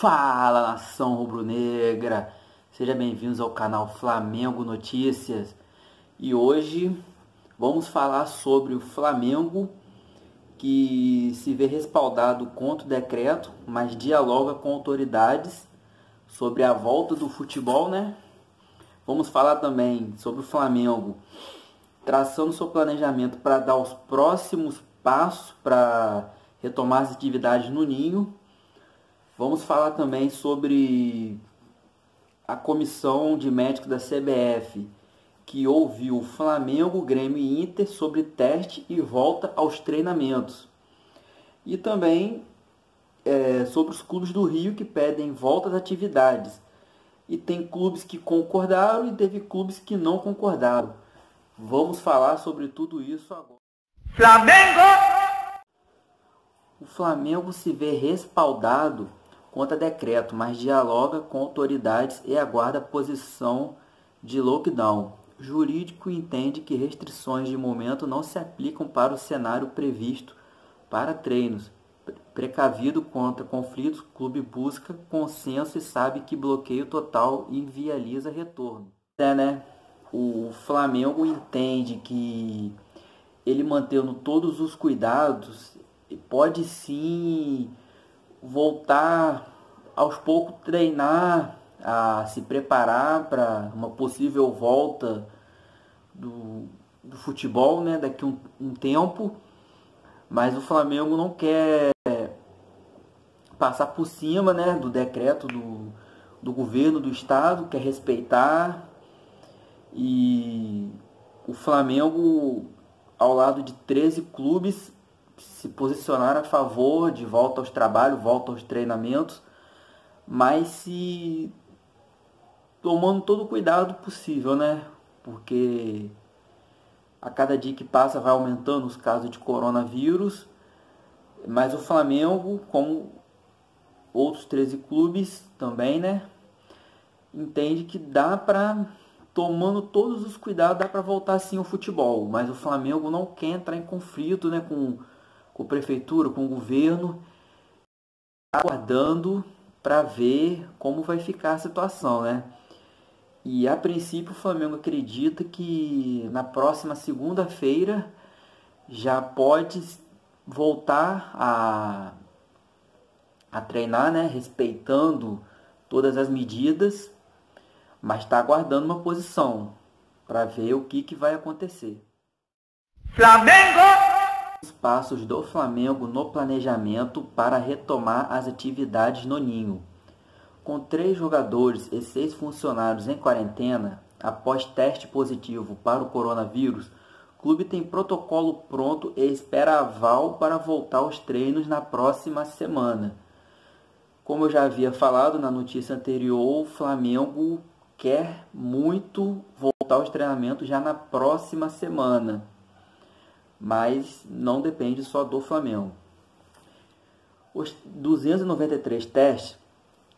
Fala, nação rubro-negra! Sejam bem-vindos ao canal Flamengo Notícias. E hoje vamos falar sobre o Flamengo que se vê respaldado contra o decreto, mas dialoga com autoridades sobre a volta do futebol, né? Vamos falar também sobre o Flamengo traçando seu planejamento para dar os próximos passos para retomar as atividades no Ninho. Vamos falar também sobre a comissão de médicos da CBF, que ouviu Flamengo, Grêmio e Inter sobre teste e volta aos treinamentos. E também sobre os clubes do Rio que pedem volta às atividades. E tem clubes que concordaram e teve clubes que não concordaram. Vamos falar sobre tudo isso agora. Flamengo! O Flamengo se vê respaldado contra decreto, mas dialoga com autoridades e aguarda a posição de lockdown. Jurídico entende que restrições de momento não se aplicam para o cenário previsto para treinos. Precavido contra conflitos, o clube busca consenso e sabe que bloqueio total inviabiliza retorno. O Flamengo entende que ele mantendo todos os cuidados pode sim voltar aos poucos, treinar, a se preparar para uma possível volta do futebol, né, daqui um tempo. Mas o Flamengo não quer passar por cima, né, do decreto do governo, do estado, quer respeitar. E o Flamengo, ao lado de 13 clubes, se posicionaram a favor de volta aos trabalhos, volta aos treinamentos, mas se tomando todo o cuidado possível, né? Porque a cada dia que passa vai aumentando os casos de coronavírus, mas o Flamengo, como outros 13 clubes também, né, entende que dá para, tomando todos os cuidados, dá para voltar sim ao futebol. Mas o Flamengo não quer entrar em conflito, né, com a prefeitura, com o governo, aguardando para ver como vai ficar a situação, né? E a princípio o Flamengo acredita que na próxima segunda-feira já pode voltar a treinar, né, respeitando todas as medidas, mas está aguardando uma posição para ver o que vai acontecer. Flamengo! Os passos do Flamengo no planejamento para retomar as atividades no Ninho. Com 3 jogadores e 6 funcionários em quarentena, após teste positivo para o coronavírus, o clube tem protocolo pronto e espera aval para voltar aos treinos na próxima semana. Como eu já havia falado na notícia anterior, o Flamengo quer muito voltar aos treinamentos já na próxima semana, mas não depende só do Flamengo. Os 293 testes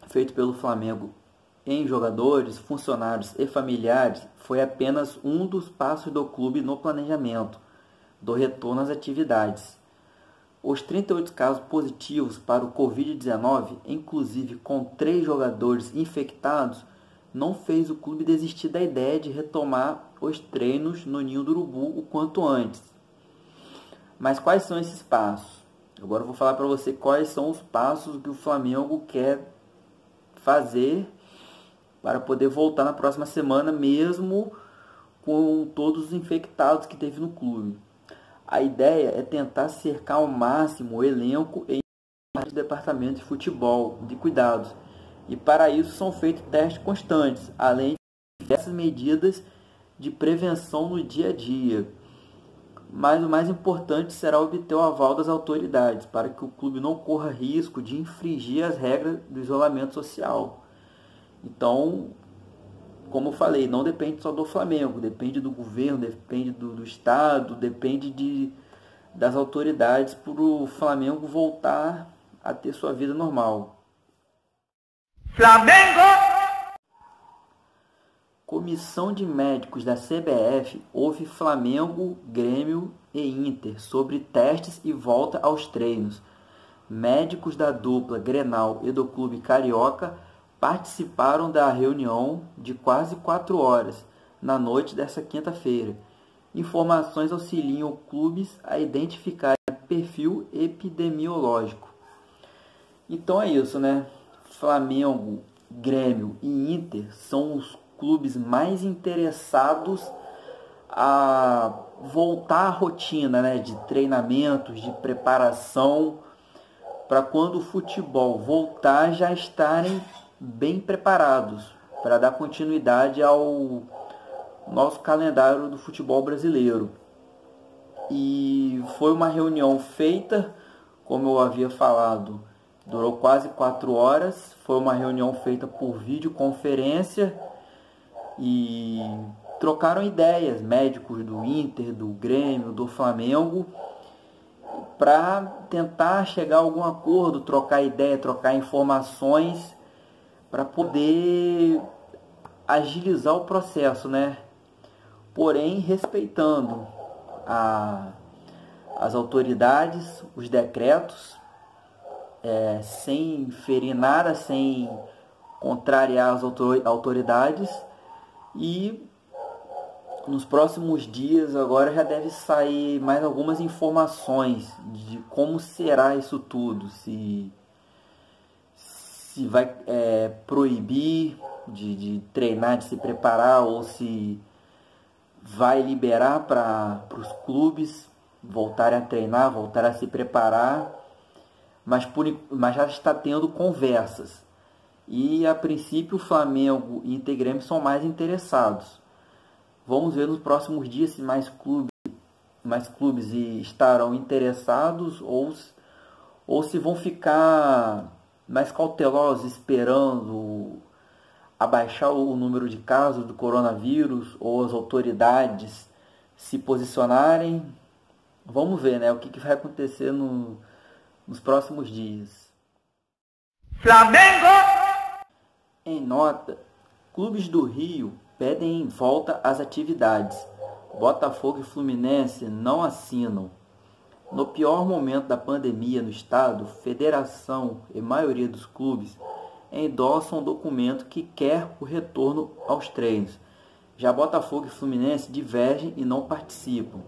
feitos pelo Flamengo em jogadores, funcionários e familiares foi apenas um dos passos do clube no planejamento do retorno às atividades. Os 38 casos positivos para o Covid-19, inclusive com 3 jogadores infectados, não fez o clube desistir da ideia de retomar os treinos no Ninho do Urubu o quanto antes. Mas quais são esses passos? Agora eu vou falar para você quais são os passos que o Flamengo quer fazer para poder voltar na próxima semana, mesmo com todos os infectados que teve no clube. A ideia é tentar cercar ao máximo o elenco e o departamento de futebol, de cuidados. E para isso são feitos testes constantes, além de diversas medidas de prevenção no dia a dia. Mas o mais importante será obter o aval das autoridades, para que o clube não corra risco de infringir as regras do isolamento social. Então, como eu falei, não depende só do Flamengo, depende do governo, depende do estado, depende das autoridades para o Flamengo voltar a ter sua vida normal. Flamengo! Comissão de médicos da CBF ouve Flamengo, Grêmio e Inter sobre testes e volta aos treinos. médicos da dupla Grenal e do Clube Carioca participaram da reunião de quase 4 horas na noite dessa quinta-feira. Informações auxiliam clubes a identificar perfil epidemiológico. Então é isso, né? Flamengo, Grêmio e Inter são os clubes mais interessados a voltar à rotina, né, de treinamentos, de preparação, para quando o futebol voltar já estarem bem preparados para dar continuidade ao nosso calendário do futebol brasileiro. E foi uma reunião feita, como eu havia falado, durou quase 4 horas. Foi uma reunião feita por videoconferência e trocaram ideias, médicos do Inter, do Grêmio, do Flamengo, para tentar chegar a algum acordo, trocar ideia, trocar informações, para poder agilizar o processo, né? Porém, respeitando as autoridades, os decretos, sem ferir nada, sem contrariar as autoridades. E nos próximos dias agora já deve sair mais algumas informações de como será isso tudo, se vai proibir de treinar, de se preparar, ou se vai liberar para os clubes voltarem a treinar, voltarem a se preparar, mas já está tendo conversas. E a princípio o Flamengo e Inter e Grêmio são mais interessados. Vamos ver nos próximos dias se mais clubes estarão interessados ou se vão ficar mais cautelosos, esperando abaixar o número de casos do coronavírus ou as autoridades se posicionarem. Vamos ver, né, o que vai acontecer nos próximos dias. Flamengo! Em nota, clubes do Rio pedem volta às atividades. Botafogo e Fluminense não assinam. No pior momento da pandemia no estado, federação e maioria dos clubes endossam um documento que quer o retorno aos treinos. Já Botafogo e Fluminense divergem e não participam.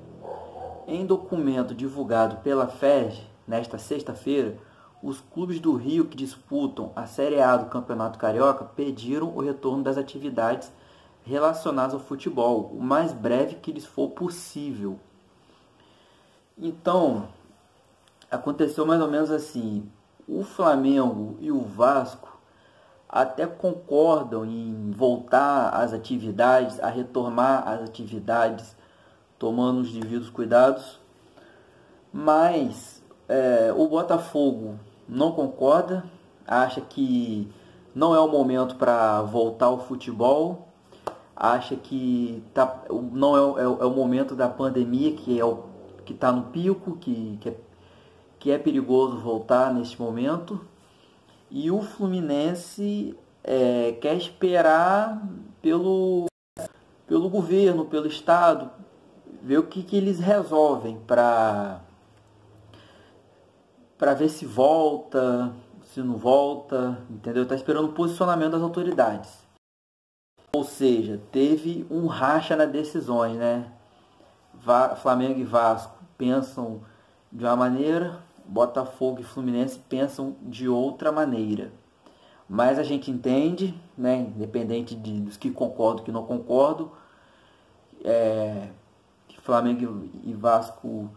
Em documento divulgado pela FERJ, nesta sexta-feira, os clubes do Rio que disputam a Série A do Campeonato Carioca pediram o retorno das atividades relacionadas ao futebol, o mais breve que lhes for possível. Então, aconteceu mais ou menos assim: o Flamengo e o Vasco até concordam em voltar às atividades, a retomar as atividades, tomando os devidos cuidados, mas o Botafogo não concorda, acha que não é o momento para voltar ao futebol, acha que não é o momento da pandemia, que está no pico, que é perigoso voltar neste momento. E o Fluminense quer esperar pelo governo, pelo Estado, ver o que eles resolvem para ver se volta, se não volta, entendeu? Está esperando o posicionamento das autoridades. Ou seja, teve um racha nas decisões, né? Flamengo e Vasco pensam de uma maneira, Botafogo e Fluminense pensam de outra maneira. Mas a gente entende, né, independente dos que concordam e que não concordam, que Flamengo e Vasco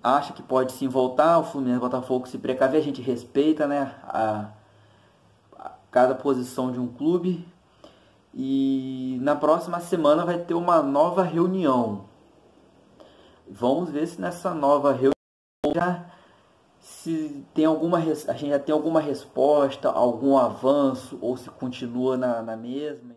acham que pode sim voltar, o Fluminense e o Botafogo se precaver, a gente respeita, né, cada posição de um clube. E na próxima semana vai ter uma nova reunião. Vamos ver se nessa nova reunião se tem a gente já tem alguma resposta, algum avanço, ou se continua na mesma.